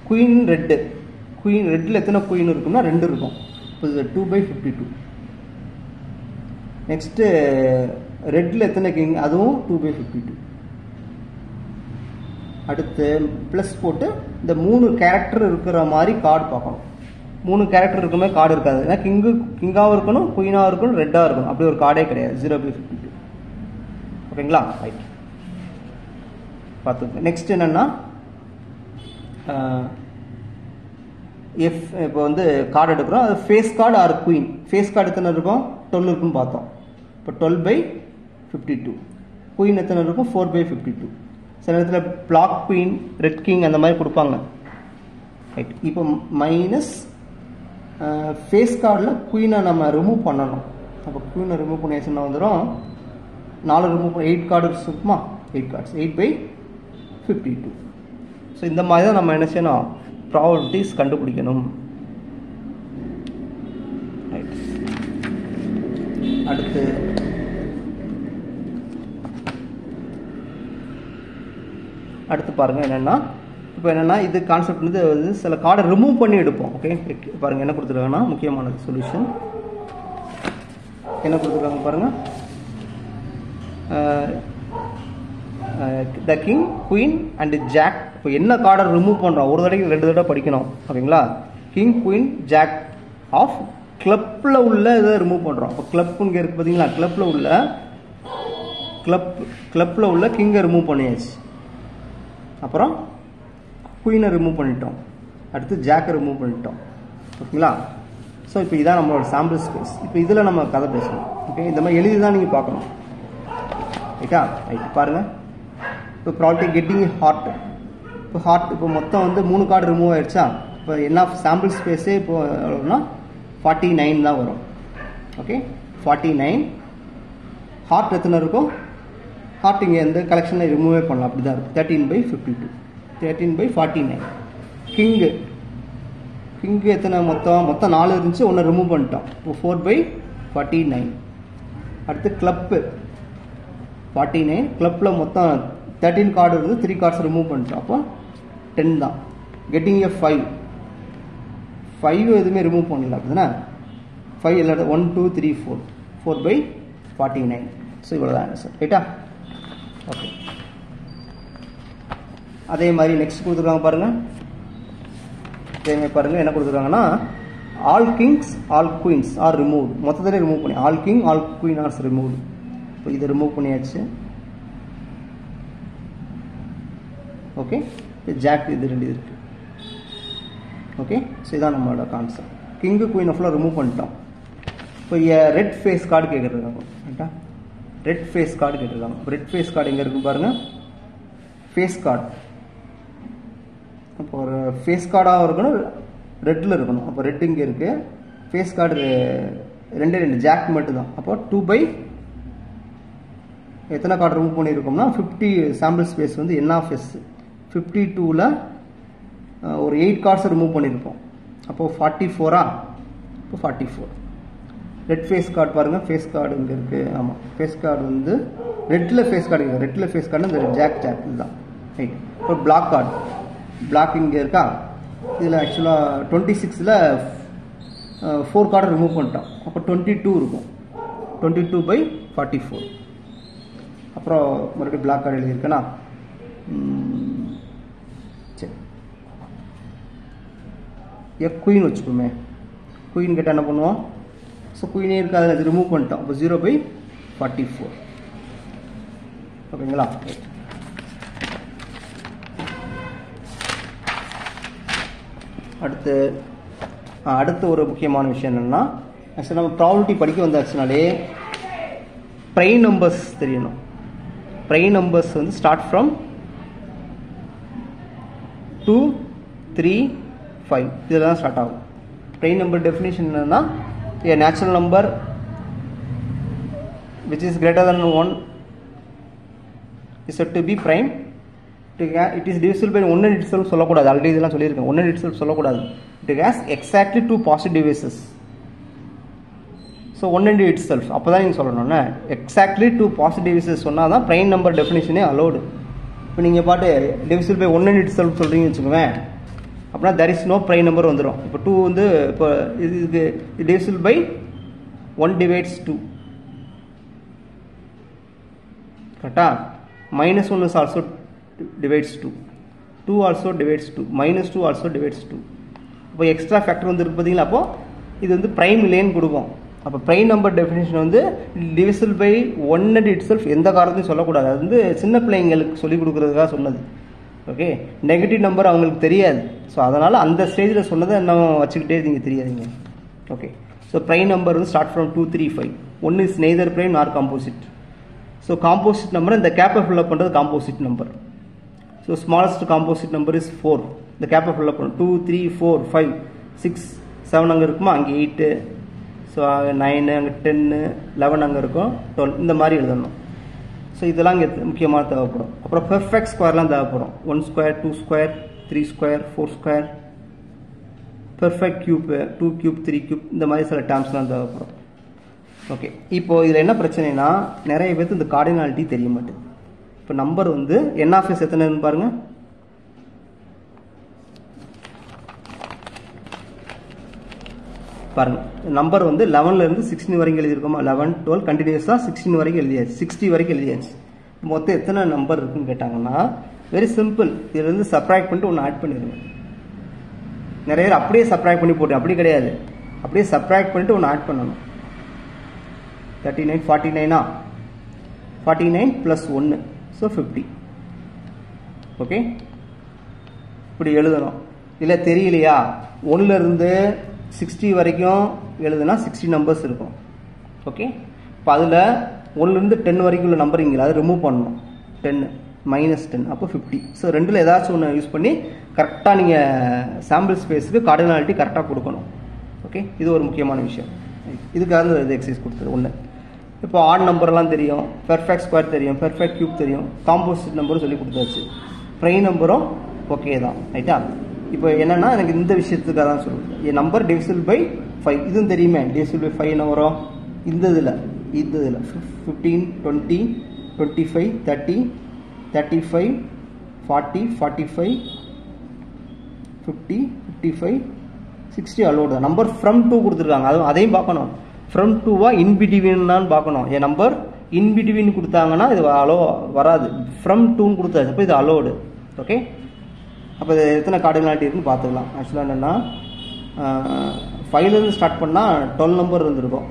குயின் ரெட்டு, குயின் ரெட்டில் எத்தனை குயின் இருக்கும்னா 2 இருக்கும். இப்போ 2/52. நெக்ஸ்ட்டு ரெட்டில் எத்தனை கிங், அதுவும் 2/52. அடுத்து ப்ளஸ் போட்டு இந்த 3 கேரக்டர் இருக்கிற மாதிரி கார்டு பார்க்கணும். 3 கேரக்டர் இருக்குமே கார்டு இருக்காது. ஏன்னா கிங்காகவும் இருக்கணும், குயினாகவும் இருக்கணும், ரெட்டாக இருக்கணும். அப்படி ஒரு கார்டே கிடையாது 0/52. ஓகேங்களா? ரைட், பார்த்துக்கோங்க. நெக்ஸ்ட் என்னென்னா, இப்போ வந்து கார்டு எடுக்கிறோம். அது face card or queen. Face card எத்தனை இருக்கும்? 12 இருக்குன்னு பார்த்தோம். இப்போ 12/52. குயின் எத்தனை இருக்கும்? 4/52. சில நேரத்தில் பிளாக் குயின், ரெட் கிங் அந்த மாதிரி கொடுப்பாங்க. ரைட், இப்போ மைனஸ் ஃபேஸ் கார்டில் குயினை நம்ம ரிமூவ் பண்ணணும். அப்போ குயினை ரிமூவ் பண்ணியாச்சுன்னா வந்துடும் 4 ரிமூவ் பண்ண 8 கார்டு இருக்குமா? 8 கார்ட்ஸ் 8/52. ஸோ இந்த மாதிரி தான் நம்ம என்ன செய்யணும், ப்ராபபிலிட்டிஸ் கண்டுபிடிக்கணும். ரைட், அடுத்து பாருங்கள் என்னென்னா, இப்போ என்னென்னா இது கான்செப்ட் வந்து சில கார்டை ரிமூவ் பண்ணி எடுப்போம். ஓகே, பாருங்கள் என்ன கொடுத்துருக்காங்கன்னா, முக்கியமான சொல்யூஷன் என்ன கொடுத்துருக்காங்க பாருங்கள். The king queen and jack. இப்போ என்ன கார்டை ரிமூவ் பண்ணுறோம், ஒரு தடவைக்கு 2 தடவை படிக்கணும், ஓகேங்களா? கிங் குயின் ஜாக் ஆஃப் கிளப்பில் உள்ள இதை ரிமூவ் பண்ணுறோம். இப்போ கிளப் இங்கே இருக்குது பார்த்தீங்களா? கிளப்பில் உள்ள கிங்கை ரிமூவ் பண்ணியாச்சு. அப்புறம் குயினை ரிமூவ் பண்ணிட்டோம். அடுத்து ஜாக்கை ரிமூவ் பண்ணிட்டோம், ஓகேங்களா? ஸோ இப்போ இதான் நம்மளோட சாம்பிள் ஸ்பேஸ். இப்போ இதில் நம்ம கதை பேசணும். ஓகே, இந்த மாதிரி எழுதி தான் நீங்கள் பார்க்கணும், ரைட்டா? ரைட்டு, பாருங்கள். இப்போ ப்ராபபிலிட்டி கெட்டிங் ஹார்ட். இப்போ ஹார்ட் இப்போ மொத்தம் வந்து 3 கார்டு ரிமூவ் ஆகிடுச்சா? இப்போ என்ன சாம்பிள் ஸ்பேஸே இப்போ எவ்வளோனா 49 தான் வரும். ஓகே, 49. ஹார்ட் எத்தனை இருக்கும்? ஹார்ட் இங்கே எந்த கலெக்ஷனில் ரிமூவே பண்ணலாம், அப்படி தான் இருக்கும். 13/52, 13/49. கிங்கு எத்தனை மொத்தம் 4 இருந்துச்சு, ஒன்று ரிமூவ் பண்ணிட்டோம். இப்போ 4/49. அடுத்து கிளப்பு 49. கிளப்பில் மொத்தம் 13 கார்டு இருந்து 3 கார்ட்ஸ் ரிமூவ் பண்ணிட்டோம். அப்போ 10 தான். கெட்டிங் எ 5 எதுவுமே ரிமூவ் பண்ணல, அப்படிதானே? 5 இல்லை, 1 2 3 4 4/49. ஸோ இவ்வளோ தான் ஆன்சர், ரைட்டா? ஓகே, அதே மாதிரி நெக்ஸ்ட் கொடுத்துருக்காங்க பாருங்கள். அதே மாதிரி பாருங்கள் என்ன கொடுத்துருக்காங்கன்னா, all kings all queens are remove. மொத்தத்திலே ரிமூவ் பண்ணி ஆல் கிங் ஆல் குயின் ஆர்ஸ் ரிமூவ். இப்போ இதை ரிமூவ் பண்ணியாச்சு. ஓகே, ஜாக் இது 2 இருக்கு. ஓகே, ஸோ இதான் நம்மளோட கான்செப்ட். கிங்கு குயின் ஃபுல்லாக ரிமூவ் பண்ணிட்டோம். இப்போ ரெட் ஃபேஸ் கார்டு கேட்குறாங்க, ரைட்டா? ரெட் ஃபேஸ் கார்டு கேட்டிருக்காங்க. ரெட் ஃபேஸ் கார்டு எங்கே இருக்குன்னு பாருங்கள். ஃபேஸ் கார்டு இப்போ ஒரு ஃபேஸ் கார்டாக இருக்கணும், ரெட்டில் இருக்கணும். அப்போ ரெட் இங்கே இருக்குது. ஃபேஸ் கார்டு 2 ஜாக் மட்டும் தான். அப்போ 2/, எத்தனை கார்டு ரிமூவ் பண்ணியிருக்கோம்னா 50 சாம்பிள் ஸ்பேஸ் வந்து n ஆஃப் s 52ல் ஒரு 8 கார்ட்ஸை ரிமூவ் பண்ணியிருப்போம். அப்போது 44 இப்போ 44. ரெட் ஃபேஸ் கார்டு பாருங்கள், ஃபேஸ் கார்டு இங்கே இருக்குது. ஆமாம், ஃபேஸ் கார்டு வந்து ரெட்டில் ஃபேஸ் கார்டு இருக்குது. ரெட்டில் ஃபேஸ் கார்டு இந்த ஜாக் இதுதான். ரைட். இப்போ பிளாக் கார்டு, பிளாக் இங்கே இருக்கா. இதில் ஆக்சுவலாக 26ல் 4 கார்டை ரிமூவ் பண்ணிட்டோம். அப்போ 22 இருக்கும். 22/44. அப்புறம் மறுபடியும் பிளாக் கார்டு எழுதியிருக்கேன்னா சரி, குயின் வச்சுக்கோமே. குயின் கேட்டால் என்ன பண்ணுவோம்? ஸோ குயினே இருக்காது, அது ரிமூவ் பண்ணிட்டோம். அப்போ 0/44. ஓகேங்களா? அடுத்து ஒரு முக்கியமான விஷயம் என்னென்னா, ஆக்சுவலாக நம்ம ப்ராபபிலிட்டி படிக்க வந்தாச்சுனாலே ப்ரைம் நம்பர்ஸ் தெரியணும். ப்ரைம் நம்பர்ஸ் வந்து ஸ்டார்ட் ஃப்ரம் 2, 3, 5 இதில் தான் ஸ்டார்ட் ஆகும். ப்ரைம் நம்பர் டெஃபினிஷன் என்னன்னா, a natural number which is greater than 1 is said to be prime. It is divisible by 1 and itself சொல்லக்கூடாது. ஆல்ரெடி இதெல்லாம் சொல்லியிருக்கேன். 1 and itself சொல்லக்கூடாது. It has exactly 2 positive divisors. So 1 and itself அப்போ தான் நீங்கள் சொல்லணும்னா exactly 2 positive divisors சொன்னால் தான் ப்ரைம் நம்பர் டெஃபினிஷனே அலோடு. இப்போ நீங்கள் பாட்டு divisible by 1 and itself சொல்கிறீங்கன்னு வச்சுக்கோங்க, அப்படின்னா there is no prime number வந்துடும். இப்போ 2 வந்து இப்போ இதுக்கு divisible by 1 divides 2 கரெக்டா. -1 is also divides 2, 2 also divides 2, -2 also divides 2. இப்போ எக்ஸ்ட்ரா ஃபேக்டர் வந்து இருக்கு பார்த்தீங்களா. அப்போ இது வந்து ப்ரைம் இல்லைன்னு கொடுக்கும். அப்போ ப்ரைம் நம்பர் டெஃபினேஷன் வந்து divisible by 1 and itself எந்த காரணத்தையும் சொல்லக்கூடாது. அது வந்து சின்ன பிள்ளைங்களுக்கு சொல்லிக் கொடுக்குறதுக்காக சொன்னது. ஓகே, நெகட்டிவ் நம்பர் அவங்களுக்கு தெரியாது. ஸோ அதனால் அந்த ஸ்டேஜில் சொன்னதை இன்னும் வச்சுக்கிட்டே நீங்கள் தெரியாதீங்க. ஓகே, ஸோ ப்ரைம் நம்பர் வந்து start from 2, 3, 5. 1 is neither prime நார் காம்போசிட். ஸோ காம்போசிட் நம்பர் இந்த கேப்பை ஃபில்அப் பண்ணுறது composite number. So smallest composite number is 4. இந்த கேப்பை ஃபில்அப் பண்ணும் 2, 3, 4, 5, 6, 7 அங்கே இருக்குமா, அங்கே 8, ஸோ 9, அங்கே 10, 11 அங்கே இருக்கும், 12 இந்த மாதிரி எழுதணும். ஸோ இதெல்லாம் இங்கே முக்கியமாக தேவைப்படும். அப்புறம் பெர்ஃபெக்ட் ஸ்கொயர்லாம் தேவைப்படும். 1 square, 2 square, 3 square, 4 square, perfect cube, 2 cube, 3 cube இந்த மாதிரி சில டேர்ம்ஸ்லாம் தேவைப்படும். ஓகே, இப்போது இதில் என்ன பிரச்சனைனா, நிறைய பேருக்கு இந்த கார்டினாலிட்டி தெரிய மாட்டேது. இப்போ நம்பர் வந்து n ஆஃப் s எத்தனைன்னு பாருங்கள். பாருங்கள், நம்பர் வந்து 11லேருந்து 16 வரைக்கும் எழுதியிருக்கோமா. 11, 12 கண்டினியூஸாக 16 வரைக்கும் எழுதியாச்சு, 60 வரைக்கும் எழுதியாச்சு. மொத்தம் எத்தனை நம்பர் இருக்குன்னு கேட்டாங்கன்னா வெரி சிம்பிள். இதுலேருந்து சப்ராக்ட் பண்ணிட்டு ஒன்று ஆட் பண்ணிடுங்க. நிறைய பேர் அப்படியே சப்ராக்ட் பண்ணி போட்டு, அப்படி கிடையாது, அப்படியே சப்ராக்ட் பண்ணிட்டு ஒன்று ஆட் பண்ணணும். 39, 49 49 + 1 ஸோ 50. ஓகே, இப்படி எழுதணும். இல்லை தெரியலையா, 1லேருந்து 60 வரைக்கும் எழுதுனா 60 நம்பர்ஸ் இருக்கும். ஓகே, இப்போ அதில் 1லேருந்து 10 வரைக்கும் உள்ள நம்பரிங்கில் அதை ரிமூவ் பண்ணணும். 10 -10 அப்போ 50. ஸோ ரெண்டில் ஏதாச்சும் ஒன்று யூஸ் பண்ணி கரெக்டாக நீங்கள் சாம்பிள் ஸ்பேஸுக்கு கார்டினாலிட்டி கரெக்டாக கொடுக்கணும். ஓகே, இது ஒரு முக்கியமான விஷயம். இதுக்காக இது எக்ஸசைஸ் கொடுத்துரு. ஒன்று, இப்போ ஆட் நம்பர்லாம் தெரியும், பெர்ஃபெக்ட் ஸ்கொயர் தெரியும், பெர்ஃபெக்ட் கியூப் தெரியும், காம்போசிட் நம்பரும் சொல்லி கொடுத்தாச்சு, ப்ரைம் நம்பரும் ஓகே தான். ரைட்டா? இப்போ என்னென்னா எனக்கு இந்த விஷயத்துக்காக தான் சொல்லுவேன். என் நம்பர் divisible by 5 இதுவும் தெரியுமே. divisible by 5 என்ன வரும்? இந்த இதில் 15, 20, 25, 30, 35, 40, 45, 50, 55, 60 அலோடு தான். நம்பர் ஃப்ரம் 2 கொடுத்துருக்காங்க, அதையும் பார்க்கணும். ஃப்ரம் 2வா இன்பிட்வீன் பார்க்கணும். என் நம்பர் இன்பிட்வீன் கொடுத்தாங்கன்னா இது அலோ வராது. ஃப்ரம் 2ன்னு கொடுத்தாச்சு, அப்போ இது அலோடு. ஓகே, அப்போ இது எத்தனை கார்டினாலிட்டி இருக்குன்னு பார்த்துக்கலாம். ஆக்சுவலாக என்னென்னா 5லேருந்து ஸ்டார்ட் பண்ணால் 12 நம்பர் இருந்திருக்கும்.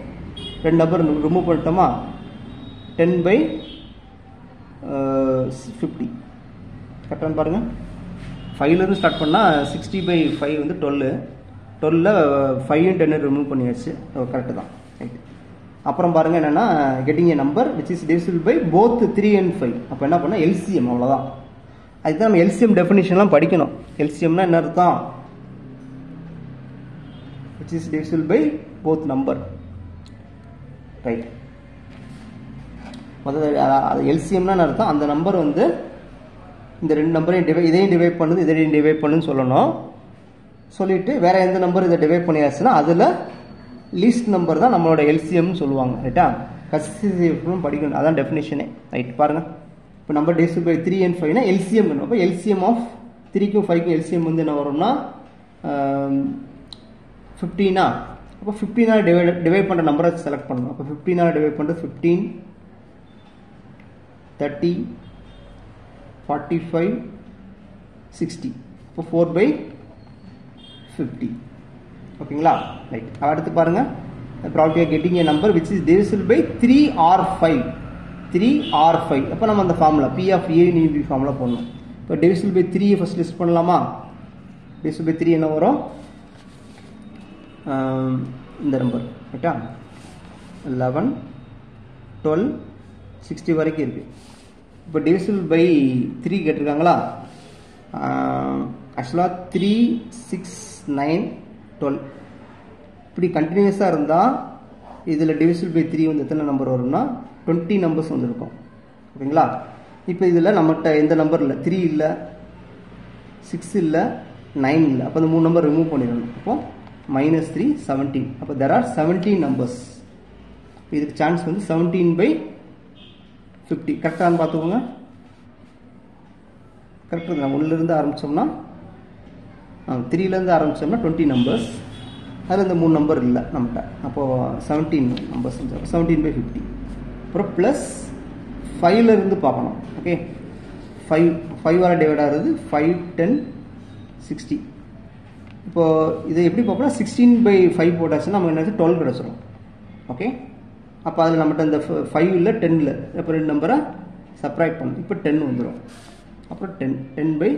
2 நம்பர் ரிமூவ் பண்ணிட்டோமா, 10/50 கரெக்டானு பாருங்கள். 5லேருந்து ஸ்டார்ட் பண்ணால் 60/5 வந்து 12. 12ல் 5 and 10 ரிமூவ் பண்ணியாச்சு, கரெக்டு தான். ரைட். அப்புறம் பாருங்கள் என்னென்னா getting A number which is divisible by both 3 and 5. அப்போ என்ன பண்ணால் எல்சிஎம், அவ்வளோதான். அதுதான் நம்ம எல்சிஎம் டெஃபினிஷன்லாம் படிக்கணும். எல்சிஎம்னா என்ன அர்த்தம்? which is divisible by both number. Right. அது எல்சிஎம்னா அர்த்தம் அந்த நம்பர் வந்து இந்த ரெண்டு நம்பரையும் இதையும் டிவைட் பண்ணுது இதையும் டிவைட் பண்ணுன்னு சொல்லணும். சொல்லிட்டு வேற எந்த நம்பர் இதை டிவைட் பண்ணியாச்சுன்னா அதில் லீஸ்ட் நம்பர் தான் நம்மளோட எல்சிஎம்னு சொல்லுவாங்க. ரைட்டா? கன்சிஸ்டன்சி படிக்கணும், அதான் டெஃபினேஷனே. ரைட் பாருங்க. இப்போ number divide by 3 and 5 LCM வேணும். அப்போ எல்சிஎம் ஆஃப் 3க்கும் 5க்கும் எல்சிஎம் வந்து என்ன வரும்னா 15. அப்போ 15 டிவைட் பண்ணுற நம்பரை செலக்ட் பண்ணணும். அப்போ 15 டிவைட் பண்ணுறது 15, 30, 45, 60. இப்போ 4/50. ஓகேங்களா? ரைட். அடுத்து பாருங்க, probability of getting a number which is divisible by 3 or 5. 3 or 5. அப்போ நம்ம அந்த formula P of A and B formula போடணும். இப்போ divisible by 3 ஃபர்ஸ்ட் லிஸ்ட் பண்ணலாமா? divisible by 3 என்ன வரும்? இந்த நம்பர் ரைட்டா? 11, 12, 60 வரைக்கும் இருக்கு. இப்போ divisible by 3 கேட்டிருக்காங்களா? ஆக்சுவலாக 3, 6, 9, 12 இப்படி கண்டினியூஸாக இருந்தால் இதில் divisible by 3 வந்து எத்தனை நம்பர் வரும்னா 20 நம்பர்ஸ் வந்துருக்கும். ஓகேங்களா? இப்போ இதில் நம்மகிட்ட எந்த நம்பர் இல்லை, 3 இல்லை, 6 இல்லை, 9 இல்லை. அப்போ அந்த 3 நம்பர் ரிமூவ் பண்ணிடணும். அப்போ -3, 17. அப்போ there are 17 நம்பர்ஸ். இதுக்கு சான்ஸ் வந்து 17/50. கரெக்டானு பார்த்துக்கோங்க. கரெக்டாக தான். 1லேருந்து ஆரம்பித்தோம்னா 3லேருந்து ஆரம்பித்தோம்னா 20 நம்பர்ஸ். அதில் இந்த 3 நம்பர் இல்லை நம்மகிட்ட. அப்போது 17 நம்பர்ஸ் 17/50. அப்புறம் ப்ளஸ் 5லேருந்து பார்க்கணும். ஓகே, 5 டிவைட் ஆகிறது 5, 10, 60. இப்போது இதை எப்படி பார்ப்போம்னா 16/5 போட்டாச்சுன்னா நமக்கு என்ன 12 கிடச்சிரும். ஓகே, அப்போ அதில் நம்மகிட்ட இந்த 5 இல்லை 10 இல்லை. அப்போ 2 நம்பரை சப்ராக்ட் பண்ணணும். இப்போ 10 வந்துடும். அப்புறம் 10/50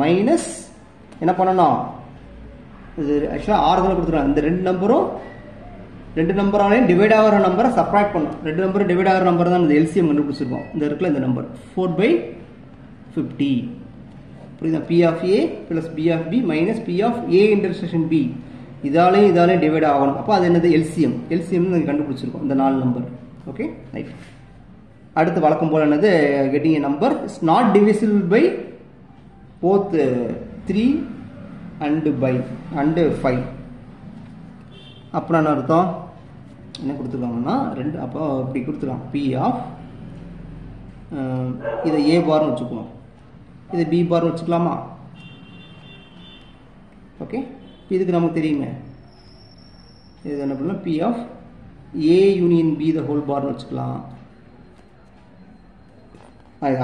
மைனஸ் என்ன பண்ணணும், இது ஆக்சுவலாக 6 தான் கொடுத்துருக்காங்க. இந்த 2 நம்பராலையும் டிவைட் ஆகிற நம்பரை சப்ராக்ட் பண்ணும். 2 நம்பர் டிவைட் ஆகிற நம்பர் தான் இந்த எல்சிஎம் கண்டுபிடிச்சிருக்கோம். இந்த இருக்குல்ல இந்த நம்பர் 4/50. புரியுதா? P of A plus B of B minus P of A intersection B இதாலையும் டிவைட் ஆகணும். அப்போ அது என்னது எல்சிஎம். எல்சிஎம் நாங்கள் கண்டுபிடிச்சிருக்கோம் இந்த 4 நம்பர். Okay right. அடுத்து வழக்கம் போல் என்னது getting a number is not divisible by both 3 and 5. அப்புறம் என்ன அர்த்தம், என்ன கொடுத்துருக்காங்கன்னா 2. அப்போ இப்படி கொடுத்துருக்காங்க P of இதை A பார்னு வச்சுக்குவோம், இதை B பார்னு வச்சுக்கலாமா? ஓகே, இதுக்கு நமக்கு தெரியுமே இது என்ன பண்ணலாம், P of A union B the whole பார்னு வச்சுக்கலாம்.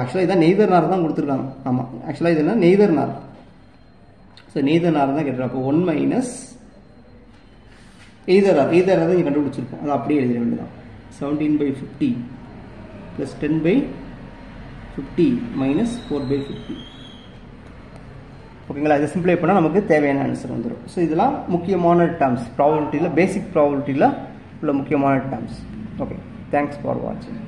ஆக்சுவலாக இதான் நெய்தர் நார் தான் கொடுத்துருக்காங்க. ஆமாம், ஆக்சுவலாக இது என்ன நெய்தர் நார். ஸோ நெய்தர் நார் தான் கேட்டுருக்கோம். அப்போ 1 மைனஸ் எய்தர் தான் இங்கே கண்டுபிடிச்சிருக்கோம். அது அப்படியே எழுத வேண்டியதான். 17/50 ப்ளஸ் 10/50 மைனஸ் 4/50. ஓகேங்களா? இதை சிம்பிளை பண்ணால் நமக்கு தேவையான ஆன்சர் வந்துடும். ஸோ இதெல்லாம் முக்கியமான டேர்ம்ஸ் ப்ராபபிலிட்டியில், பேசிக் ப்ராபபிலிட்டியில் உள்ள முக்கியமான டேர்ம்ஸ். ஓகே, தேங்க்ஸ் ஃபார் வாட்சிங்.